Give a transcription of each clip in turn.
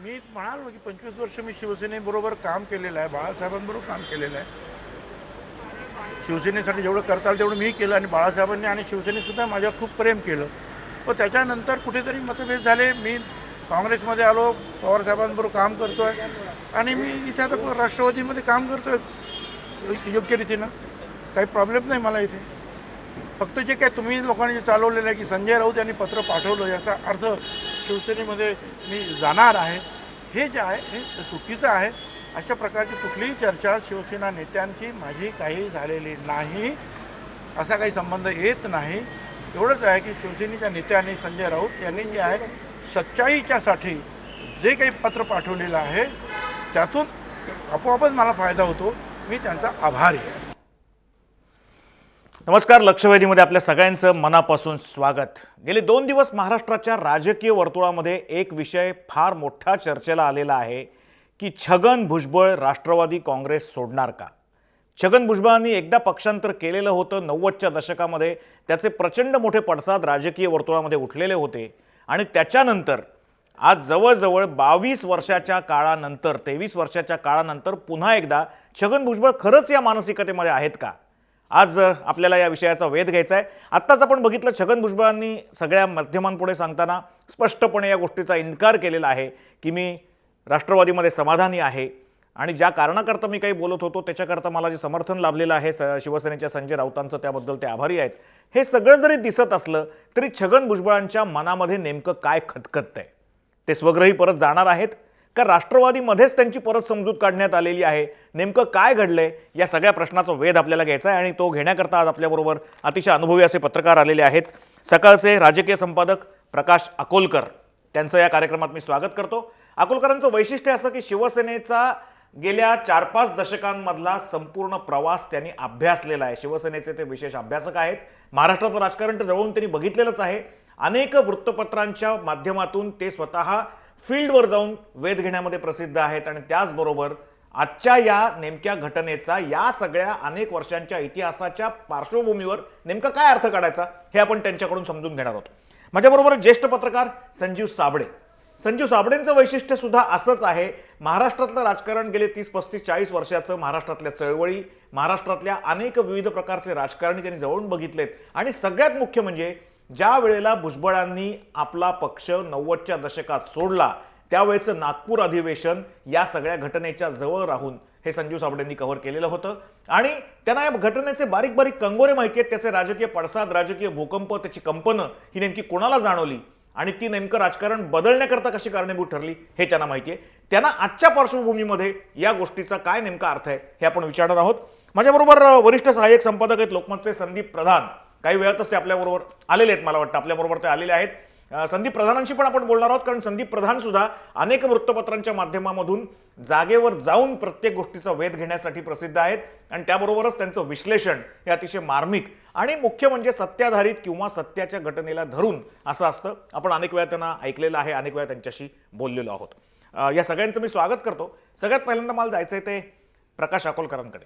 मी म्हणालो की 25 वर्ष मी शिवसेनेबरोबर काम केलेलं आहे, बाळासाहेबांबरोबर काम केलेलं आहे. शिवसेनेसाठी जेवढं करता आलं तेवढं मी केलं आणि बाळासाहेबांनी आणि शिवसेनेसुद्धा माझ्यावर खूप प्रेम केलं. पण त्याच्यानंतर कुठेतरी मतभेद झाले. मी काँग्रेसमध्ये आलो, पवारसाहेबांबरोबर काम करतो आहे आणि मी इथे आता राष्ट्रवादीमध्ये काम करतो आहे योग्य रीतीनं. काही प्रॉब्लेम नाही मला इथे. फक्त जे काय तुम्ही लोकांनी जे चालवलेलं आहे की संजय राऊत यांनी पत्र पाठवलं याचा अर्थ शिवसेनेमध्ये मी जाणार आहे, हे जे आहे हे चुकीचं आहे. अशा प्रकारची कुठलीही चर्चा शिवसेना नेत्यांची माझी काही झालेली नाही, असा काही संबंध येत नाही. एवढंच आहे की शिवसेनेच्या नेत्यांनी संजय राऊत यांनी जे आहे सच्चाईच्यासाठी जे काही पत्र पाठवलेलं आहे त्यातून आपोआपच मला फायदा होतो. मी त्यांचा आभारी आहे. नमस्कार, लक्षवेधीमध्ये आपल्या सगळ्यांचं मनापासून स्वागत. गेले 2 दिवस महाराष्ट्राच्या राजकीय वर्तुळामध्ये एक विषय फार मोठा चर्चेला आलेला आहे की छगन भुजबळ राष्ट्रवादी काँग्रेस सोडणार का? छगन भुजबळांनी एकदा पक्षांतर केलेलं होतं 90च्या दशकामध्ये. त्याचे प्रचंड मोठे पडसाद राजकीय वर्तुळामध्ये उठलेले होते आणि त्याच्यानंतर आज जवळजवळ 22 वर्षाच्या काळानंतर 23 वर्षाच्या काळानंतर पुन्हा एकदा छगन भुजबळ खरंच या मानसिकतेमध्ये आहेत का? आज आपल्याला या विषयाचा वेध घ्यायचा आहे. आत्ताच आपण बघितलं छगन भुजबळांनी सगळ्या माध्यमांपुढे सांगताना स्पष्टपणे या गोष्टीचा इन्कार केलेला आहे की मी राष्ट्रवादीमध्ये समाधानी आहे आणि ज्या कारणाकरता मी काही बोलत होतो त्याच्याकरता मला जे समर्थन लाभलेलं आहे शिवसेनेच्या संजय राऊतांचं, त्याबद्दल ते आभारी आहेत. हे सगळं जरी दिसत असलं तरी छगन भुजबळांच्या मनामध्ये नेमकं काय खतखततंय? ते स्वग्रही परत जाणार आहेत का राष्ट्रवादीमध्येच त्यांची परत समजूत काढण्यात आलेली आहे? नेमकं काय घडलंय या सगळ्या प्रश्नाचा वेध आपल्याला घ्यायचा आहे आणि तो घेण्याकरता आज आपल्याबरोबर अतिशय अनुभवी असे पत्रकार आलेले आहेत. सकाळचे राजकीय संपादक प्रकाश अकोलकर, त्यांचं या कार्यक्रमात मी स्वागत करतो. अकोलकरांचं वैशिष्ट्य असं की शिवसेनेचा गेल्या 4-5 दशकांमधला संपूर्ण प्रवास त्यांनी अभ्यासलेला आहे. शिवसेनेचे ते विशेष अभ्यासक आहेत. महाराष्ट्राचं राजकारण तर जवळून त्यांनी बघितलेलंच आहे. अनेक वृत्तपत्रांच्या माध्यमातून ते स्वतः फील्डवर जाऊन वेध घेण्यामध्ये प्रसिद्ध आहेत आणि त्याचबरोबर आजच्या या नेमक्या घटनेचा, या सगळ्या अनेक वर्षांच्या इतिहासाच्या पार्श्वभूमीवर नेमका काय अर्थ काढायचा हे आपण त्यांच्याकडून समजून घेणार आहोत. माझ्याबरोबर ज्येष्ठ पत्रकार संजीव साबळे. संजीव साबळेंचं वैशिष्ट्य सुद्धा असंच आहे. महाराष्ट्रातलं राजकारण गेले 30-35-40 वर्षाचं, महाराष्ट्रातल्या चळवळी, महाराष्ट्रातल्या अनेक विविध प्रकारचे राजकारणी त्यांनी जवळून बघितलेत आणि सगळ्यात मुख्य म्हणजे ज्या वेळेला भुजबळांनी आपला पक्ष 90च्या दशकात सोडला त्यावेळेचं नागपूर अधिवेशन या सगळ्या घटनेच्या जवळ राहून हे संजीव साबळेंनी कव्हर केलेलं होतं आणि त्यांना या घटनेचे बारीक बारीक कंगोरे माहिती आहेत. त्याचे राजकीय पडसाद, राजकीय भूकंप, त्याची कंपनं ही नेमकी कोणाला जाणवली आणि ती नेमकं राजकारण बदलण्याकरता कशी कारणीभूत ठरली हे त्यांना माहिती आहे. त्यांना आजच्या पार्श्वभूमीमध्ये या गोष्टीचा काय नेमका अर्थ आहे हे आपण विचारणार आहोत. माझ्याबरोबर वरिष्ठ सहाय्यक संपादक आहेत लोकमतचे संदीप प्रधान. काही वेळातच ते आपल्याबरोबर आलेले आहेत, मला वाटतं आपल्याबरोबर ते आलेले आहेत. संदीप प्रधानांशी पण आपण बोलणार आहोत कारण संदीप प्रधान सुद्धा अनेक वृत्तपत्रांच्या माध्यमामधून जागेवर जाऊन प्रत्येक गोष्टीचा वेध घेण्यासाठी प्रसिद्ध आहेत आणि त्याबरोबरच त्यांचं विश्लेषण हे अतिशय मार्मिक आणि मुख्य म्हणजे सत्याधारित किंवा सत्याच्या घटनेला धरून असं असतं. आपण अनेक वेळा त्यांना ऐकलेलं आहे, अनेक वेळा त्यांच्याशी बोललेलो आहोत. या सगळ्यांचं मी स्वागत करतो. सगळ्यात पहिल्यांदा मला जायचं आहे ते प्रकाश अकोलकरांकडे.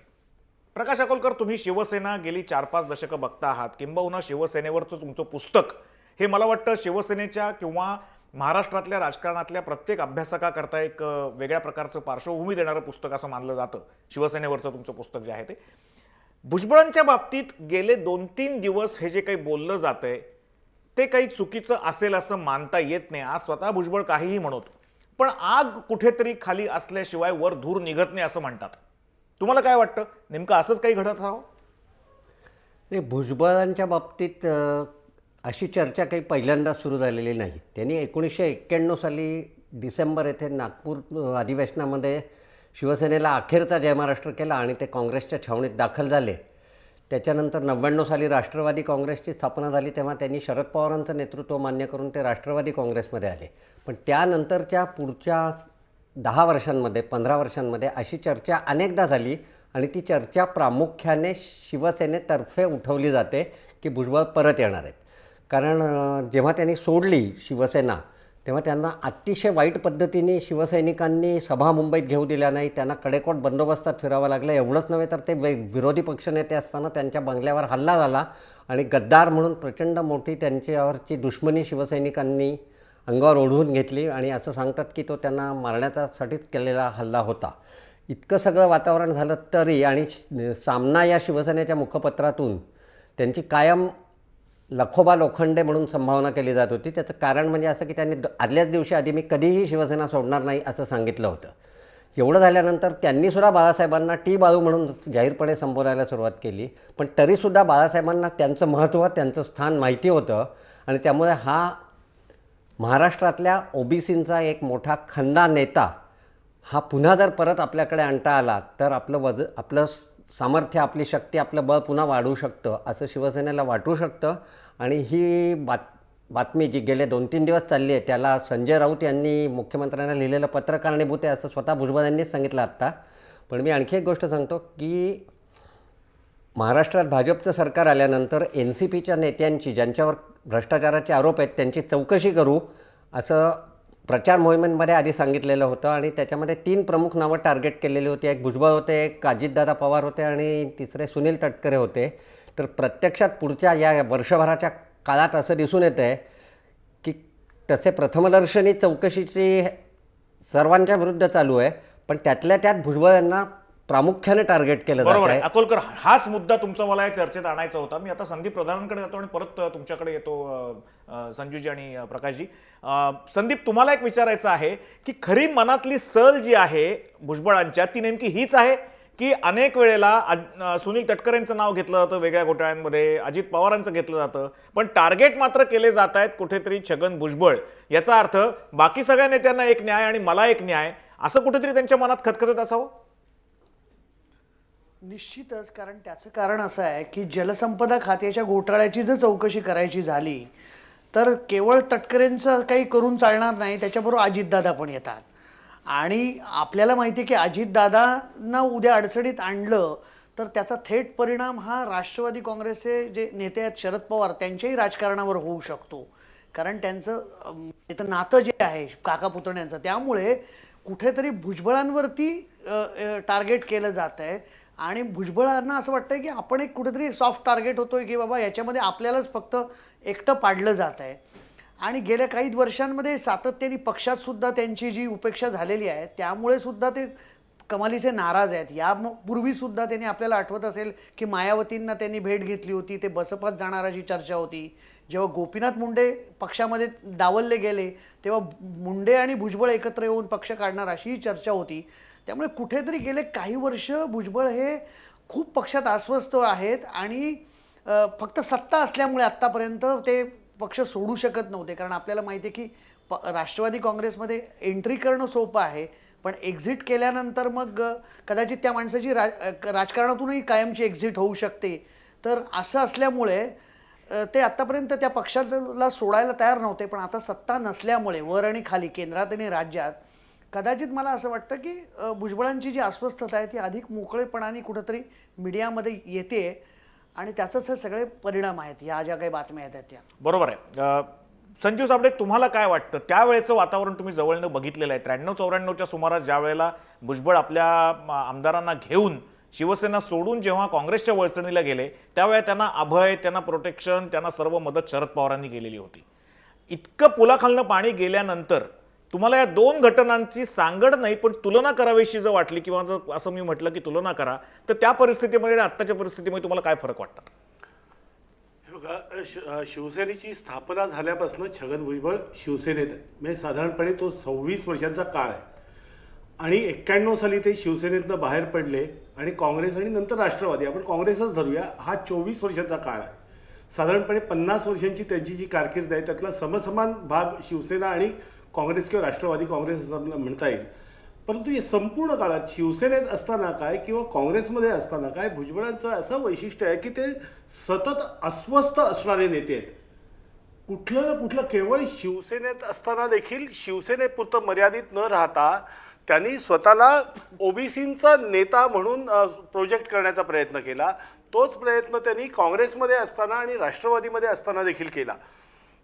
प्रकाश अकोलकर, तुम्ही शिवसेना गेली 4-5 दशकं बघता आहात, किंबहुना शिवसेनेवरचं तुमचं पुस्तक हे मला वाटतं शिवसेनेच्या किंवा महाराष्ट्रातल्या राजकारणातल्या प्रत्येक अभ्यासकाकरता एक वेगळ्या प्रकारचं पार्श्वभूमी देणारं पुस्तक असं मानलं जातं. शिवसेनेवरचं तुमचं पुस्तक जे आहे ते भुजबळांच्या बाबतीत गेले 2-3 दिवस हे जे काही बोललं जातंय ते काही चुकीचं असेल असं मानता येत नाही. आज स्वतः भुजबळ काहीही म्हणत, पण आग कुठेतरी खाली असल्याशिवाय वर धूर निघत नाही असं म्हणतात. तुम्हाला काय वाटतं, नेमकं असंच काही घडत राहावं? नाही, भुजबळांच्या बाबतीत अशी चर्चा काही पहिल्यांदा सुरू झालेली नाही. त्यांनी 1991 साली डिसेंबर येथे नागपूर अधिवेशनामध्ये शिवसेनेला अखेरचा जय महाराष्ट्र केला आणि ते काँग्रेसच्या छावणीत दाखल झाले. त्याच्यानंतर 99 साली राष्ट्रवादी काँग्रेसची स्थापना झाली तेव्हा त्यांनी शरद पवारांचं नेतृत्व मान्य करून ते राष्ट्रवादी काँग्रेसमध्ये आले. पण त्यानंतरच्या पुढच्या 10 वर्षांमध्ये 15 वर्षांमध्ये अशी चर्चा अनेकदा झाली आणि ती चर्चा प्रामुख्याने शिवसेनेतर्फे उठवली जाते की भुजबळ परत येणार आहेत. कारण जेव्हा त्यांनी सोडली शिवसेना तेव्हा त्यांना अतिशय वाईट पद्धतीने शिवसैनिकांनी सभा मुंबईत घेऊ दिल्या नाही. त्यांना कडेकोट बंदोबस्तात फिरावं लागलं. एवढंच नव्हे तर ते विरोधी पक्षनेते असताना त्यांच्या बंगल्यावर हल्ला झाला आणि गद्दार म्हणून प्रचंड मोठी त्यांच्यावरची दुश्मनी शिवसैनिकांनी अंगावर ओढवून घेतली आणि असं सांगतात की तो त्यांना मारण्यासाठीच केलेला हल्ला होता. इतकं सगळं वातावरण झालं तरी आणि सामना या शिवसेनेच्या मुखपत्रातून त्यांची कायम लखोबा लोखंडे म्हणून संभावना केली जात होती. त्याचं कारण म्हणजे असं की त्यांनी आदल्याच दिवशी आधी मी कधीही शिवसेना सोडणार नाही असं सांगितलं होतं. एवढं झाल्यानंतर त्यांनीसुद्धा बाळासाहेबांना टी बाळू म्हणून जाहीरपणे संबोधायला सुरुवात केली. पण तरीसुद्धा बाळासाहेबांना त्यांचं महत्त्व, त्यांचं स्थान माहिती होतं आणि त्यामुळे हा महाराष्ट्रातल्या ओबीसींचा एक मोठा खंदा नेता हा पुन्हा जर परत आपल्याकडे आणता आला तर आपलं सामर्थ्य, आपली शक्ती, आपलं बळ पुन्हा वाढू शकतं असं शिवसेनेला वाटू शकतं. आणि ही बातमी जी गेले 2-3 दिवस चालली आहे त्याला संजय राऊत यांनी मुख्यमंत्र्यांना लिहिलेलं पत्र कारणीभूत आहे असं स्वतः भुजबळ यांनीच सांगितलं आत्ता. पण मी आणखी एक गोष्ट सांगतो की महाराष्ट्रात भाजपचं सरकार आल्यानंतर NCPच्या नेत्यांची, ज्यांच्यावर भ्रष्टाचाराचे आरोप आहेत, त्यांची चौकशी करू असं प्रचार मोहिमेमध्ये आधी सांगितलेलं होतं. आणि त्याच्यामध्ये 3 प्रमुख नावं टार्गेट केलेली होती. एक भुजबळ होते, एक अजितदादा पवार होते आणि तिसरे सुनील तटकरे होते. तर प्रत्यक्षात पुढच्या या वर्षभराच्या काळात असं दिसून येतं आहे की तसे प्रथमदर्शनी चौकशीची सर्वांच्या विरुद्ध चालू आहे, पण त्यातल्या त्यात भुजबळ यांना प्रामुख्याने टार्गेट केलं जात बरोबर आहे. आहे. अकोलकर, हाच मुद्दा तुमचा मला या चर्चेत आणायचा होता. मी आता संदीप प्रधानांकडे जातो आणि परत तुमच्याकडे येतो संजूजी आणि प्रकाशजी. संदीप, तुम्हाला एक विचारायचं आहे की खरी मनातली सल जी आहे भुजबळांच्या ती नेमकी हीच आहे की अनेक वेळेला सुनील तटकरेंचं नाव घेतलं जातं वेगळ्या घोटाळ्यांमध्ये, अजित पवारांचं घेतलं जातं, पण टार्गेट मात्र केले जात आहेत कुठेतरी छगन भुजबळ. याचा अर्थ बाकी सगळ्या नेत्यांना एक न्याय आणि मला एक न्याय, असं कुठेतरी त्यांच्या मनात खतखतत असावं. निश्चितच, कारण त्याचं कारण असं आहे की जलसंपदा खात्याच्या घोटाळ्याची जर चौकशी करायची झाली तर केवळ तटकरेंचं काही करून चालणार नाही, त्याच्याबरोबर अजितदादा पण येतात. आणि आपल्याला माहिती आहे की अजितदादांना उद्या अडचणीत आणलं तर त्याचा थेट परिणाम हा राष्ट्रवादी काँग्रेसचे जे नेते आहेत शरद पवार त्यांच्याही राजकारणावर होऊ शकतो. कारण त्यांचं नातं जे आहे काका पुतण्यांचं, त्यामुळे कुठेतरी भुजबळांवरती टार्गेट केलं जात आहे. आणि भुजबळांना असं वाटतंय की आपण एक कुठेतरी सॉफ्ट टार्गेट होतोय की बाबा याच्यामध्ये आपल्यालाच फक्त एकटं पाडलं जात आहे. आणि गेल्या काही वर्षांमध्ये सातत्याने पक्षात सुद्धा त्यांची जी उपेक्षा झालेली आहे त्यामुळे सुद्धा ते कमालीचे नाराज आहेत. यापूर्वी सुद्धा त्यांनी, आपल्याला आठवत असेल की मायावतींना त्यांनी भेट घेतली होती, ते बसपात जाणार अशी चर्चा होती. जेव्हा गोपीनाथ मुंडे पक्षामध्ये डावलले गेले तेव्हा मुंडे आणि भुजबळ एकत्र येऊन पक्ष काढणार अशीही चर्चा होती. त्यामुळे कुठेतरी गेले काही वर्ष भुजबळ हे खूप पक्षात अस्वस्थ आहेत आणि फक्त सत्ता असल्यामुळे आत्तापर्यंत ते पक्ष सोडू शकत नव्हते. कारण आपल्याला माहिती आहे की राष्ट्रवादी काँग्रेसमध्ये एंट्री करणं सोपं आहे, पण एक्झिट केल्यानंतर मग कदाचित त्या माणसाची राजकारणातूनही कायमची एक्झिट होऊ शकते. तर असं असल्यामुळे ते आत्तापर्यंत त्या पक्षाला सोडायला तयार नव्हते. पण आता सत्ता नसल्यामुळे वर आणि खाली, केंद्रात आणि राज्यात, कदाचित मला असं वाटतं की भुजबळांची जी अस्वस्थता आहे ती अधिक मोकळेपणाने कुठेतरी मीडियामध्ये येते आणि त्याचंच हे सगळे परिणाम आहेत या ज्या काही बातम्या आहेत त्या. बरोबर आहे. संजीव साबळे, तुम्हाला काय वाटतं? त्यावेळेचं वातावरण तुम्ही जवळनं बघितलेलं आहे. 93-94च्या सुमारास ज्या वेळेला भुजबळ आपल्या आमदारांना घेऊन शिवसेना सोडून जेव्हा काँग्रेसच्या वळचणीला गेले त्यावेळेला त्यांना अभय, त्यांना प्रोटेक्शन, त्यांना सर्व मदत शरद पवारांनी केलेली होती. इतकं पुलाखालनं पाणी गेल्यानंतर तुम्हाला या 2 घटनांची सांगड नाही पण तुलना करावीशी जर वाटली किंवा जर असं मी म्हटलं की तुलना करा, तर त्या परिस्थितीमध्ये आणि आत्ताच्या परिस्थितीमध्ये तुम्हाला काय फरक वाटतात? बघा, शिवसेनेची स्थापना झाल्यापासून छगन भुजबळ शिवसेनेत आहे. म्हणजे साधारणपणे तो 26 वर्षांचा काळ आहे. आणि 91 साली ते शिवसेनेतनं बाहेर पडले आणि काँग्रेस आणि नंतर राष्ट्रवादी, आपण काँग्रेसच धरूया, हा 24 वर्षांचा काळ आहे. साधारणपणे 50 वर्षांची त्यांची जी कारकीर्द आहे त्यातला समसमान भाग शिवसेना आणि काँग्रेस किंवा राष्ट्रवादी काँग्रेस असं आपल्याला म्हणता येईल. परंतु या संपूर्ण काळात शिवसेनेत असताना काय किंवा काँग्रेसमध्ये असताना काय, भुजबळांचं असं वैशिष्ट्य आहे की ते सतत अस्वस्थ असणारे नेते आहेत. कुठलं ना कुठलं, केवळ शिवसेनेत असताना देखील शिवसेनेपुरतं मर्यादित न राहता त्यांनी स्वतःला ओबीसींचा नेता म्हणून प्रोजेक्ट करण्याचा प्रयत्न केला. तोच प्रयत्न त्यांनी काँग्रेसमध्ये असताना आणि राष्ट्रवादीमध्ये असताना देखील केला.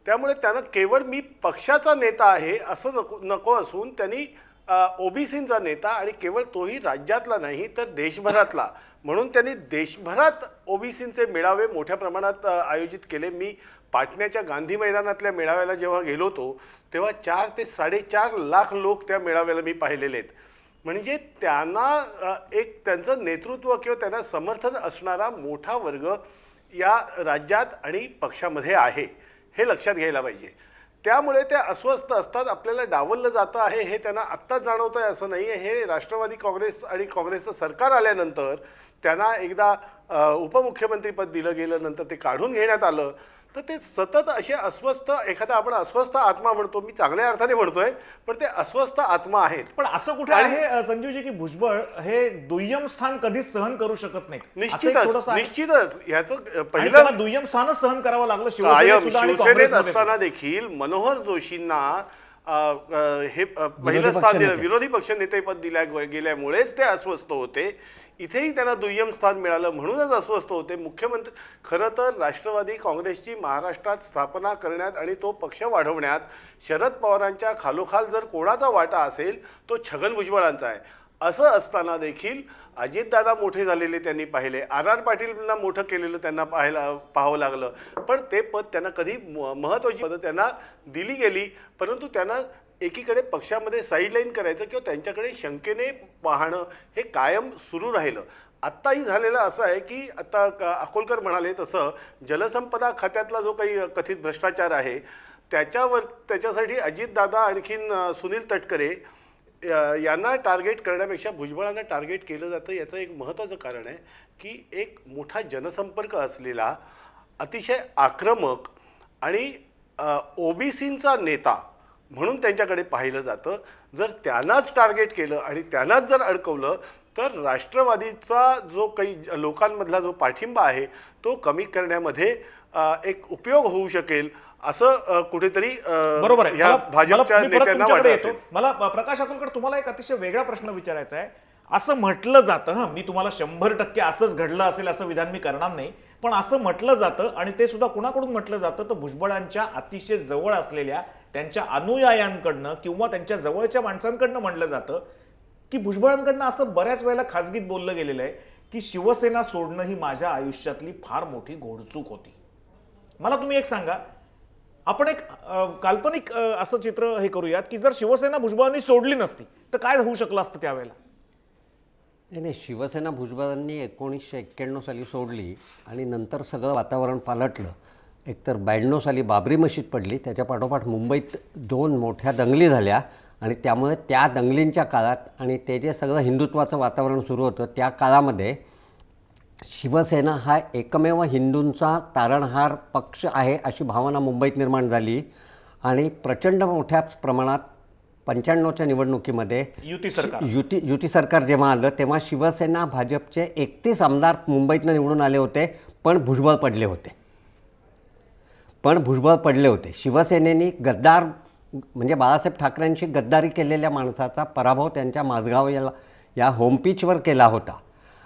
त्यामुळे त्यानं केवळ मी पक्षाचा नेता आहे असं नको असून त्यांनी ओबीसींचा नेता, आणि केवळ तोही राज्यातला नाही तर देशभरातला, म्हणून त्यांनी देशभरात ओबीसींचे मेळावे मोठ्या प्रमाणात आयोजित केले. मी पाटण्याच्या गांधी मैदानातल्या मेळाव्याला जेव्हा गेलो होतो तेव्हा 4 ते 4.5 लाख लोक त्या मेळाव्याला मी पाहिलेले आहेत. म्हणजे त्यांना एक त्यांचं नेतृत्व किंवा त्यांना समर्थन असणारा मोठा वर्ग या राज्यात आणि पक्षामध्ये आहे, हे लक्षात घ्यायला पाहिजे. त्यामुळे ते अस्वस्थ असतात. आपल्याला डावललं जातं आहे हे त्यांना आत्ताच जाणवतं आहे असं नाही आहे. हे राष्ट्रवादी काँग्रेस आणि काँग्रेसचं सरकार आल्यानंतर त्यांना एकदा उपमुख्यमंत्रीपद दिलं गेलं, नंतर ते काढून घेण्यात आलं, तर ते सतत असे अस्वस्थ, एखादा आपण अस्वस्थ आत्मा म्हणतो, मी चांगल्या अर्थाने म्हणतोय, पण ते अस्वस्थ आत्मा आहेत. पण असं कुठे आहे संजीवजी की भुजबळ हे दुय्यम स्थान कधीच सहन करू शकत नाही? निश्चितच ह्याचं पहिलं दुय्यम स्थानच सहन करावं लागलं शिवसेनेत असताना देखील. मनोहर जोशींना हे पहिलं स्थान दिलं, विरोधी पक्षनेतेपद दिल्या गेल्यामुळेच ते अस्वस्थ होते. इथेही त्यांना दुय्यम स्थान मिळालं म्हणूनच अस्वस्थ होते. मुख्यमंत्री खरं तर राष्ट्रवादी काँग्रेसची महाराष्ट्रात स्थापना करण्यात आणि तो पक्ष वाढवण्यात शरद पवारांच्या खालोखाल जर कोणाचा वाटा असेल तो छगन भुजबळांचा आहे. असं असताना देखील अजितदादा मोठे झालेले त्यांनी पाहिले, आर पाटीलना मोठं केलेलं त्यांना पाहावं लागलं, पण ते पद त्यांना कधी महत्त्वाची पदं त्यांना दिली गेली, परंतु त्यांना एकीकडे पक्षामध्ये साईडलाईन करायचं किंवा त्यांच्याकडे शंकेने पाहणं हे कायम सुरू राहिलं. आत्ताही झालेलं असं आहे की आता अकोलकर म्हणाले तसं जलसंपदा खात्यातला जो काही कथित भ्रष्टाचार आहे त्याच्यासाठी अजितदादा आणखीन सुनील तटकरे यांना टार्गेट करण्यापेक्षा भुजबळांना टार्गेट केलं जातं. याचं एक महत्त्वाचं कारण आहे की एक मोठा जनसंपर्क असलेला, अतिशय आक्रमक आणि ओबीसींचा नेता म्हणून त्यांच्याकडे पाहिलं जातं. जर त्यांनाच टार्गेट केलं आणि त्यांनाच जर अडकवलं तर राष्ट्रवादीचा जो काही लोकांमधला जो पाठिंबा आहे तो कमी करण्यामध्ये एक उपयोग होऊ शकेल असं कुठेतरी बरोबर आहे. या भाजपच्या नेत्यांना वाटत असेल. मला प्रकाश अकोलकर तुम्हाला एक अतिशय वेगळा प्रश्न विचारायचा आहे. असं म्हटलं जातं, मी तुम्हाला 100% असंच घडलं असेल असं विधान मी करणार नाही, पण असं म्हटलं जातं आणि ते सुद्धा कुणाकडून म्हटलं जातं तर भुजबळांच्या अतिशय जवळ असलेल्या त्यांच्या अनुयायांकडनं किंवा त्यांच्या जवळच्या माणसांकडनं म्हटलं जातं की भुजबळांकडनं असं बऱ्याच वेळेला खाजगीत बोललं गेलेलं आहे की शिवसेना सोडणं ही माझ्या आयुष्यातली फार मोठी घोडचूक होती. मला तुम्ही एक सांगा, आपण एक काल्पनिक असं चित्र हे करूयात की जर शिवसेना भुजबळांनी सोडली नसती तर काय होऊ शकलं असतं त्यावेळेला? नाही, शिवसेना भुजबळांनी 1991 साली सोडली आणि नंतर सगळं वातावरण पालटलं. एकतर 92 साली बाबरी मशीद पडली, त्याच्या पाठोपाठ मुंबईत 2 मोठ्या दंगली झाल्या आणि त्यामुळे त्या दंगलींच्या काळात आणि ते जे सगळं हिंदुत्वाचं वातावरण सुरू होतं त्या काळामध्ये शिवसेना हा एकमेव हिंदूंचा तारणहार पक्ष आहे अशी भावना मुंबईत निर्माण झाली आणि प्रचंड मोठ्या प्रमाणात 95च्या निवडणुकीमध्ये युती सरकार जेव्हा आलं तेव्हा शिवसेना भाजपचे 31 आमदार मुंबईतनं निवडून आले होते, पण भुजबळ पडले होते. शिवसेनेने गद्दार म्हणजे बाळासाहेब ठाकरेंशी गद्दारी केलेल्या माणसाचा पराभव त्यांच्या माझगाव या होमपिचवर केला होता.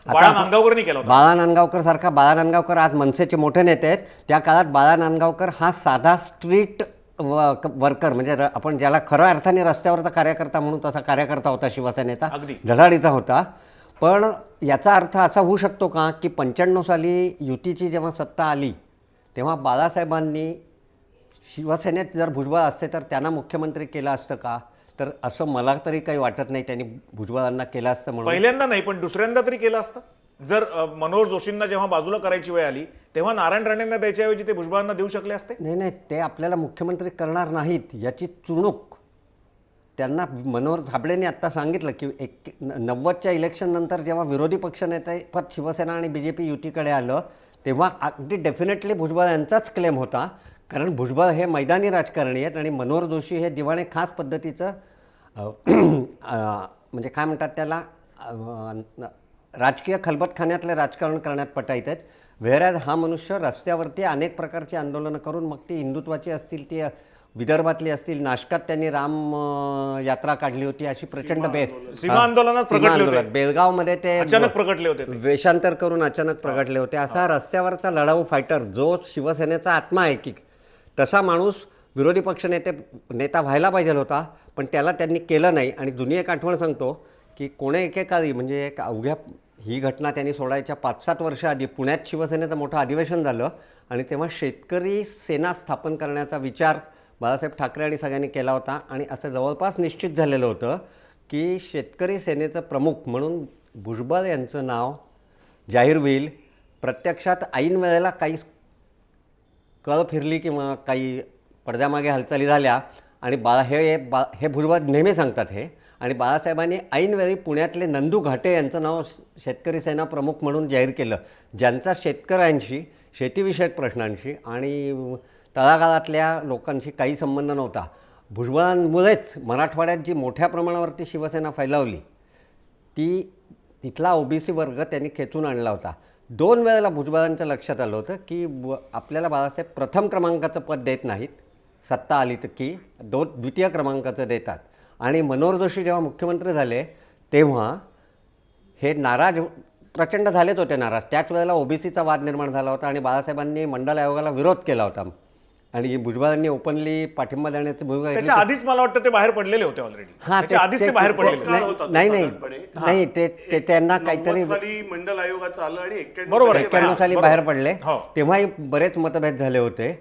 बाळा नांदगावकरनी केला होता. बाळा नांदगावकर सारखा, बाळा नांदगावकर आज मनसेचे मोठे नेते आहेत. त्या काळात बाळा नांदगावकर हा साधा स्ट्रीट वर्कर म्हणजे आपण ज्याला खऱ्या अर्थाने रस्त्यावरचा कार्यकर्ता म्हणून तसा कार्यकर्ता होता शिवसेनेचा, धडाडीचा होता. पण याचा अर्थ असा होऊ शकतो का की 95 साली युतीची जेव्हा सत्ता आली तेव्हा बाळासाहेबांनी शिवसेनेत जर भुजबळ असते तर त्यांना मुख्यमंत्री केलं असतं का? तर असं मला तरी काही वाटत नाही त्यांनी भुजबळांना केलं असतं म्हणून. पहिल्यांदा नाही पण दुसऱ्यांदा तरी केलं असतं. जर मनोहर जोशींना जेव्हा बाजूला करायची वेळ आली तेव्हा नारायण राणेंना द्यायच्याऐवजी ते भुजबळांना देऊ शकले असते. नाही, ते आपल्याला मुख्यमंत्री करणार नाहीत याची चुणूक त्यांना मनोहर झाबळेंनी आत्ता सांगितलं की 90च्या इलेक्शन नंतर जेव्हा विरोधी पक्षनेतेपद शिवसेना आणि BJP युतीकडे आलं तेव्हा अगदी डेफिनेटली भुजबळ यांचाच क्लेम होता, कारण भुजबळ हे मैदानी राजकारणी आहेत आणि मनोहर जोशी हे दिवाणे खास पद्धतीचं म्हणजे काय म्हणतात त्याला राजकीय खलबतखान्यातले राजकारण करण्यात पटाईत आहेत. व्हेअरॅज हा मनुष्य रस्त्यावरती अनेक प्रकारची आंदोलनं करून मग ती हिंदुत्वाची असतील, ती विदर्भातली असतील, नाशकात त्यांनी राम यात्रा काढली होती, अशी प्रचंड सीमा आंदोलनात बेळगावमध्ये ते अचानक प्रगटले होते, वेषांतर करून अचानक प्रगटले होते. असा रस्त्यावरचा लढाऊ फायटर जो शिवसेनेचा आत्मा आहे की तसा माणूस विरोधी नेता व्हायला पाहिजे होता, पण त्याला त्यांनी केलं नाही. आणि जुनी एक आठवण सांगतो की कोणे एकेकाळी म्हणजे एक अवघ्या ही घटना त्यांनी सोडायच्या 5-7 वर्ष आधी पुण्यात शिवसेनेचं मोठं अधिवेशन झालं आणि तेव्हा शेतकरी सेना स्थापन करण्याचा विचार बाळासाहेब ठाकरे आणि सगळ्यांनी केला होता आणि असं जवळपास निश्चित झालेलं होतं की शेतकरी सेनेचं प्रमुख म्हणून भुजबळ यांचं नाव जाहीर होईल. प्रत्यक्षात ऐन वेळेला काही कळ फिरली किंवा काही पडद्यामागे हालचाली झाल्या आणि हे भुजबळ नेहमी सांगतात हे, आणि बाळासाहेबांनी ऐनवेळी पुण्यातले नंदू घाटे यांचं नाव शेतकरी सेना प्रमुख म्हणून जाहीर केलं, ज्यांचा शेतकऱ्यांशी, शेतीविषयक प्रश्नांशी आणि तळागाळातल्या लोकांशी काही संबंध नव्हता. भुजबळांमुळेच मराठवाड्यात जी मोठ्या प्रमाणावरती शिवसेना फैलावली तिथला ओबीसी वर्ग त्यांनी खेचून आणला होता. 2 वेळेला भुजबळांच्या लक्षात आलं होतं की आपल्याला बाळासाहेब प्रथम क्रमांकाचं पद देत नाहीत, सत्ता आली तर की द्वितीय क्रमांकाचं देतात. आणि मनोहर जोशी जेव्हा मुख्यमंत्री झाले तेव्हा हे नाराज, प्रचंड झालेच होते नाराज. त्याच वेळेला ओबीसीचा वाद निर्माण झाला होता आणि बाळासाहेबांनी मंडल आयोगाला विरोध केला होता आणि भुजबळांनी ओपनली पाठिंबा देण्याची भूमिका त्याच्या आधीच मला वाटतं ते बाहेर पडलेले होते ऑलरेडी. त्याच्या आधीच ते बाहेर पडलेले. नाही ते त्यांना काहीतरी मंडल आयोगाचं आलं आणि 91 साली बाहेर पडले. हो. तेव्हाही बरेच मतभेद झाले होते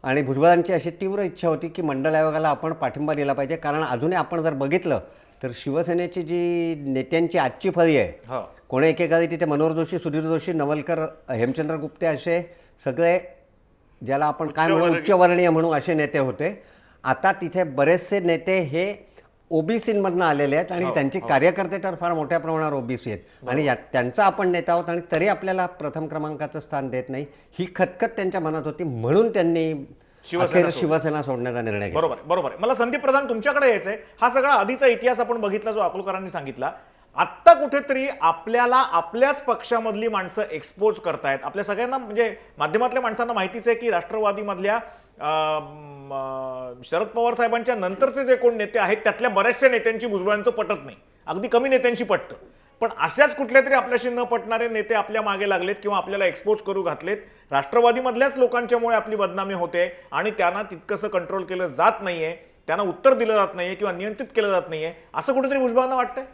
आणि भुजबळांची अशी तीव्र इच्छा होती की मंडल आयोगाला आपण पाठिंबा दिला पाहिजे, कारण अजूनही आपण जर बघितलं तर शिवसेनेची जी नेत्यांची आजची फळी आहे, कोणी एकेकाळी तिथे मनोहर जोशी, सुधीर जोशी, नवलकर, हेमचंद्र गुप्ते असे सगळे ज्याला आपण काय म्हणू उच्चवर्णीय म्हणू असे नेते होते. आता तिथे बरेचसे नेते हे ओबीसीमधनं आलेले आहेत आणि त्यांची कार्यकर्ते तर फार मोठ्या प्रमाणावर ओबीसी आहेत आणि त्यांचा आपण नेता आहोत आणि तरी आपल्याला प्रथम क्रमांकाचं स्थान देत नाही, ही खतखत त्यांच्या मनात होती. म्हणून त्यांनी शिवसेना सोडण्याचा निर्णय घेतला. बरोबर. मला संदीप प्रधान तुमच्याकडे यायचंय. हा सगळा आधीचा इतिहास आपण बघितला जो अकोलकरांनी सांगितला. आत्ता कुठेतरी आपल्याला आपल्याच पक्षामधली माणसं एक्सपोज करतायत. आपल्या सगळ्यांना म्हणजे माध्यमातल्या माणसांना माहितीच आहे की राष्ट्रवादीमधल्या शरद पवार साहेबांच्या नंतरचे जे कोण नेते आहेत त्यातल्या बऱ्याचशा नेत्यांची भुजबळांचं पटत नाही, अगदी कमी नेत्यांची पटतं. पण अशाच कुठल्या तरी आपल्याशी न पटणारे नेते आपल्या मागे लागलेत किंवा आपल्याला एक्सपोज करू घातलेत. राष्ट्रवादीमधल्याच लोकांच्यामुळे आपली बदनामी होते आणि त्यांना तितकंसं कंट्रोल केलं जात नाहीये, त्यांना उत्तर दिलं जात नाहीये किंवा नियंत्रित केलं जात नाहीये, असं कुठेतरी भुजबळांना वाटतंय.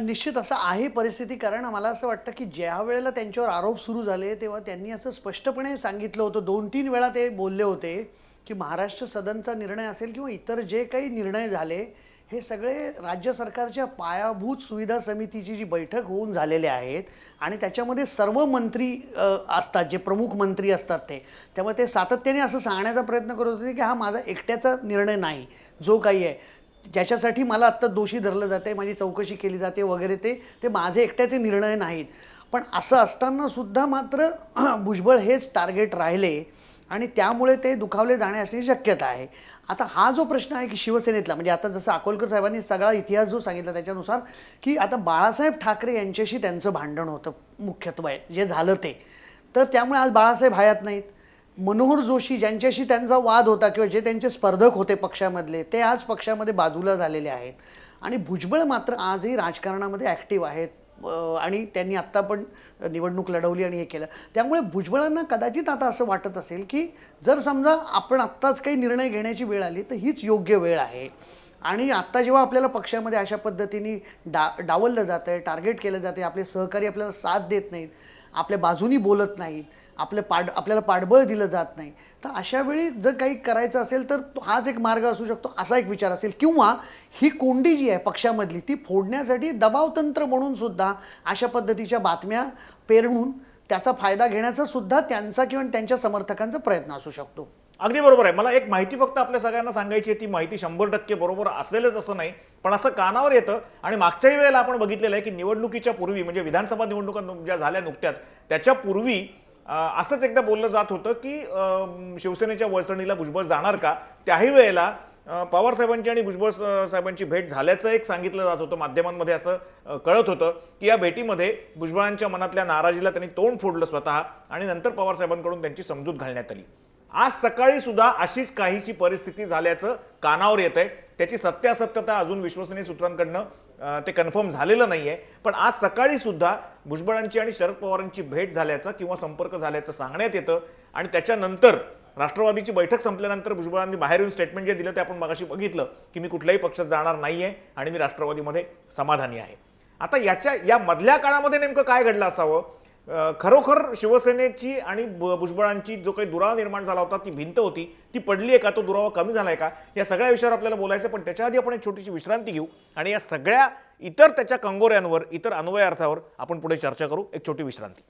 निश्चित असं आहे परिस्थिती, कारण मला असं वाटतं की ज्या वेळेला त्यांच्यावर आरोप सुरू झाले तेव्हा त्यांनी असं स्पष्टपणे सांगितलं होतं, 2-3 वेळा ते बोलले होते की महाराष्ट्र सदनचा निर्णय असेल किंवा इतर जे काही निर्णय झाले हे सगळे राज्य सरकारच्या पायाभूत सुविधा समितीची जी बैठक होऊन झालेले आहेत आणि त्याच्यामध्ये सर्व मंत्री असतात, जे प्रमुख मंत्री असतात त्यामुळे ते सातत्याने असं सांगण्याचा प्रयत्न करत होते की हा माझा एकट्याचा निर्णय नाही, जो काही आहे ज्याच्यासाठी मला आत्ता दोषी धरलं जाते, माझी चौकशी केली जाते वगैरे, ते माझे एकट्याचे निर्णय नाहीत. पण असं असताना सुद्धा मात्र भुजबळ हेच टार्गेट राहिले आणि त्यामुळे ते दुखावले जाणे असण्याची शक्यता आहे. आता हा जो प्रश्न आहे की शिवसेनेतला, म्हणजे आता जसं अकोलकर साहेबांनी सगळा इतिहास जो सांगितला त्याच्यानुसार की आता बाळासाहेब ठाकरे यांच्याशी त्यांचं भांडण होतं मुख्यत्वे जे झालं ते, तर त्यामुळे आज बाळासाहेब हयात नाहीत. मनोहर जोशी ज्यांच्याशी त्यांचा वाद होता किंवा जे त्यांचे स्पर्धक होते पक्षामधले ते आज पक्षामध्ये बाजूला झालेले आहेत आणि भुजबळ मात्र आजही राजकारणामध्ये ॲक्टिव्ह आहेत आणि त्यांनी आत्ता पण निवडणूक लढवली आणि हे केलं. त्यामुळे भुजबळांना कदाचित आता असं वाटत असेल की जर समजा आपण आत्ताच काही निर्णय घेण्याची वेळ आली तर हीच योग्य वेळ आहे आणि आत्ता जेव्हा आपल्याला पक्षामध्ये अशा पद्धतीने डावललं जातं आहे, टार्गेट केलं जाते, आपले सहकारी आपल्याला साथ देत नाहीत, आपल्या बाजूनी बोलत नाहीत, आपल्याला पाठबळ दिलं जात नाही, तर अशा वेळी जर काही करायचं असेल तर हाच एक मार्ग असू शकतो असा एक विचार असेल. किंवा ही कोंडी जी आहे पक्षामधली ती फोडण्यासाठी दबावतंत्र म्हणून सुद्धा अशा पद्धतीच्या बातम्या पेरणून त्याचा फायदा घेण्याचा सुद्धा त्यांचा किंवा त्यांच्या समर्थकांचा प्रयत्न असू शकतो. अगदी बरोबर आहे. मला एक माहिती फक्त आपल्या सगळ्यांना सांगायची आहे, ती माहिती 100% बरोबर असेलच असं नाही, पण असं कानावर येतं. आणि मागच्याही वेळेला आपण बघितलेलं आहे की निवडणुकीच्या पूर्वी, म्हणजे विधानसभा निवडणुका ज्या झाल्या नुकत्याच त्याच्यापूर्वी असंच एकदा बोललं जात होतं की शिवसेनेच्या वळसणीला भुजबळ जाणार का. त्याही वेळेला पवार साहेबांची आणि भुजबळ साहेबांची भेट झाल्याचं एक सांगितलं जात होतं, माध्यमांमध्ये असं कळत होतं की या भेटीमध्ये भुजबळांच्या मनातल्या नाराजीला त्यांनी तोंड फोडलं स्वतः आणि नंतर पवार साहेबांकडून त्यांची समजूत घालण्यात आली. आज सकाळी सुद्धा अशीच काहीशी परिस्थिती झाल्याचं कानावर येत आहे. त्याची सत्यासत्यता अजून विश्वसनीय सूत्रांकडनं ते कन्फर्म झालेलं नाहीये, पण आज सकाळी सुद्धा भुजबळांची आणि शरद पवारांची भेट झाल्याचं किंवा संपर्क झाल्याचं सांगण्यात येतं. आणि त्याच्यानंतर राष्ट्रवादीची बैठक संपल्यानंतर भुजबळांनी बाहेर येऊन स्टेटमेंट जे दिलं ते आपण मगाशी बघितलं की मी कुठल्याही पक्षात जाणार नाहीये आणि मी राष्ट्रवादीमध्ये समाधानी आहे. आता या मधल्या काळामध्ये नेमकं काय घडलं असावं? खरोखर शिवसेनेची आणि भुजबळांची जो काही दुरावा निर्माण झाला होता, ती भिंत होती, ती पडली आहे का? तो दुरावा कमी झालाय का? या सगळ्या विषयावर आपल्याला बोलायचं, पण त्याच्या आधी आपण एक छोटीशी विश्रांती घेऊ आणि या सगळ्या इतर त्याच्या कंगोऱ्यांवर, इतर अन्वयार्थावर आपण पुढे चर्चा करू. एक छोटी विश्रांती.